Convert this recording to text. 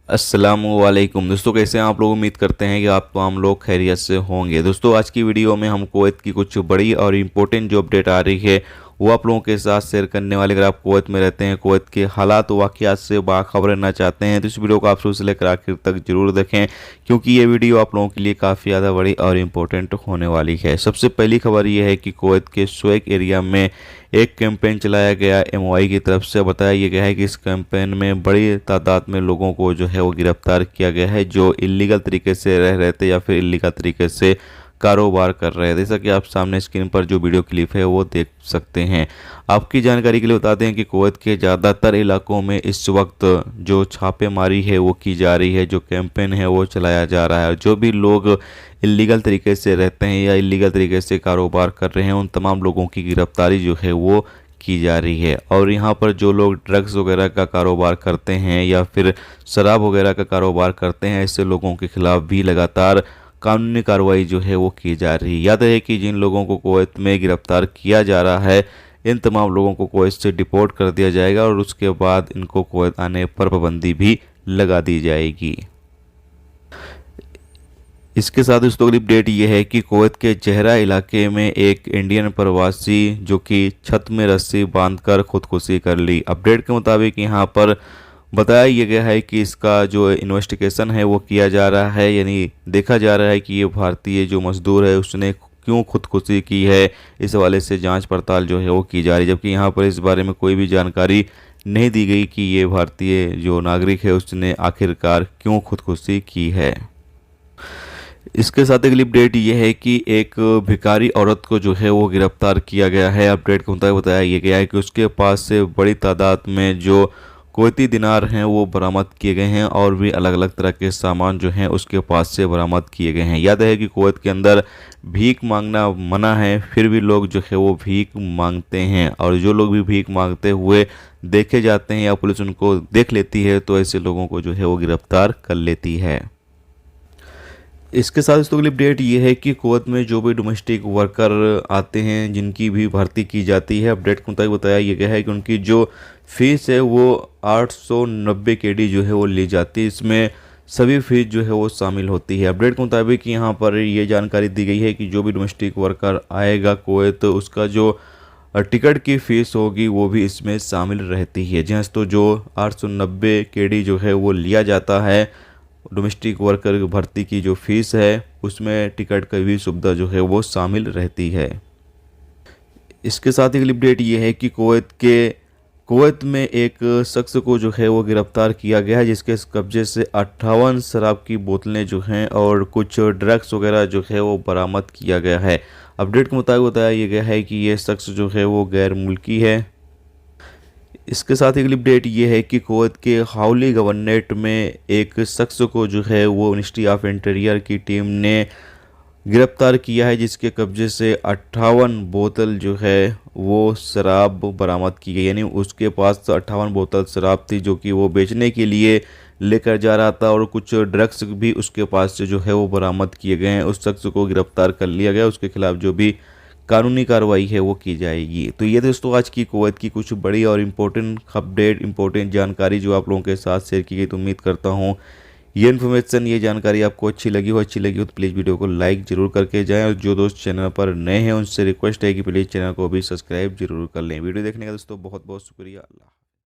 अस्सलामुअलैकुम दोस्तों, कैसे हैं आप लोग। उम्मीद करते हैं कि आप तमाम लोग खैरियत से होंगे। दोस्तों, आज की वीडियो में हम कुवैत की कुछ बड़ी और इम्पोर्टेंट जो अपडेट आ रही है वो आप लोगों के साथ शेयर करने वाले। अगर आप कुवैत में रहते हैं, कुवैत के हालात वाक़यात से बाखबर रहना चाहते हैं तो इस वीडियो को आप शुरू से लेकर आखिर तक जरूर देखें, क्योंकि ये वीडियो आप लोगों के लिए काफ़ी ज़्यादा बड़ी और इम्पोर्टेंट होने वाली है। सबसे पहली खबर ये है कि कुवैत के स्वेक एरिया में एक कैंपेन चलाया गया एमओआई की तरफ से। बताया यह गया है कि इस कैंपेन में बड़ी तादाद में लोगों को जो है वो गिरफ्तार किया गया है, जो इलीगल तरीके से रह रहे थे या फिर इलीगल तरीके से कारोबार कर रहे हैं। जैसा कि आप सामने स्क्रीन पर जो वीडियो क्लिप है वो देख सकते हैं। आपकी जानकारी के लिए बता दें कि कुवैत के ज़्यादातर इलाकों में इस वक्त जो छापेमारी है वो की जा रही है, जो कैंपेन है वो चलाया जा रहा है। जो भी लोग इलीगल तरीके से रहते हैं या इलीगल तरीके से कारोबार कर रहे हैं उन तमाम लोगों की गिरफ्तारी जो है वो की जा रही है। और यहाँ पर जो लोग ड्रग्स वगैरह का कारोबार करते हैं या फिर शराब वगैरह का कारोबार करते हैं, ऐसे लोगों के खिलाफ भी लगातार कानूनी कार्रवाई जो है वो की जा रही है। याद है कि जिन लोगों को कुवैत में गिरफ्तार किया जा रहा है इन तमाम लोगों को कुवैत से डिपोर्ट कर दिया जाएगा और उसके बाद इनको कुवैत आने पर पाबंदी भी लगा दी जाएगी। इसके साथ दोस्तों अगली अपडेट ये है कि कुवैत के जहरा इलाके में एक इंडियन प्रवासी जो कि छत में रस्सी बांधकर खुदकुशी कर ली। अपडेट के मुताबिक यहाँ पर बताया यह गया है कि इसका जो इन्वेस्टिगेशन है वो किया जा रहा है, यानी देखा जा रहा है कि ये भारतीय जो मजदूर है उसने क्यों खुदकुशी की है। इस हवाले से जांच पड़ताल जो है वो की जा रही है, जबकि यहाँ पर इस बारे में कोई भी जानकारी नहीं दी गई कि ये भारतीय जो नागरिक है उसने आखिरकार क्यों खुदकुशी की है। इसके साथ अगली अपडेट ये है कि एक भिखारी औरत को जो है वो गिरफ्तार किया गया है। अपडेट के मुताबिक बताया यह गया है कि उसके पास से बड़ी तादाद में जो कुवैती दिनार हैं वो बरामद किए गए हैं और भी अलग अलग तरह के सामान जो हैं उसके पास से बरामद किए गए हैं। याद है कि कुवैत के अंदर भीख मांगना मना है, फिर भी लोग जो है वो भीख मांगते हैं और जो लोग भी भीख मांगते हुए देखे जाते हैं या पुलिस उनको देख लेती है तो ऐसे लोगों को जो है वो गिरफ्तार कर लेती है। इसके साथ इस अगली अपडेट ये है कि कुवैत में जो भी डोमेस्टिक वर्कर आते हैं जिनकी भी भर्ती की जाती है, अपडेट के मुताबिक बताया यह गया है कि उनकी जो फीस है वो 890 केडी जो है वो ली जाती है। इसमें सभी फीस जो है वो शामिल होती है। अपडेट के मुताबिक यहाँ पर ये जानकारी दी गई है कि जो भी डोमेस्टिक वर्कर आएगा कुवैत उसका जो टिकट की फ़ीस होगी वो भी इसमें शामिल रहती है। जी हाँ, तो जो 890 केडी जो है वो लिया जाता है डोमेस्टिक वर्कर भर्ती की जो फीस है उसमें टिकट की भी सुविधा जो है वो शामिल रहती है। इसके साथ ही अगली अपडेट ये है कि कुवैत में एक शख्स को जो है वो गिरफ्तार किया गया है, जिसके कब्जे से 58 शराब की बोतलें जो हैं और कुछ ड्रग्स वगैरह जो है वो बरामद किया गया है। अपडेट के मुताबिक बताया यह गया है कि ये शख्स जो है वो गैर मुल्की है। इसके साथ ही अगली अपडेट ये है कि कुवैत के हाउली गवर्नरेट में एक शख्स को जो है वो मिनिस्ट्री ऑफ इंटीरियर की टीम ने गिरफ्तार किया है, जिसके कब्जे से 58 बोतल जो है वो शराब बरामद की गई। यानी उसके पास 58 बोतल शराब थी जो कि वो बेचने के लिए लेकर जा रहा था और कुछ ड्रग्स भी उसके पास से जो है वो बरामद किए गए हैं। उस शख्स को गिरफ्तार कर लिया गया, उसके खिलाफ जो भी कानूनी कार्रवाई है वो की जाएगी। तो ये दोस्तों आज की कुवैत की कुछ बड़ी और इम्पोर्टेंट अपडेट, इम्पोर्टेंट जानकारी जो आप लोगों के साथ शेयर की गई। तो उम्मीद करता हूँ ये इन्फॉर्मेशन, ये जानकारी आपको अच्छी लगी हो तो प्लीज़ वीडियो को लाइक जरूर करके जाएं और जो दोस्त चैनल पर नए हैं उनसे रिक्वेस्ट है कि प्लीज़ चैनल को भी सब्सक्राइब जरूर कर लें। वीडियो देखने का दोस्तों बहुत बहुत शुक्रिया। अल्लाह।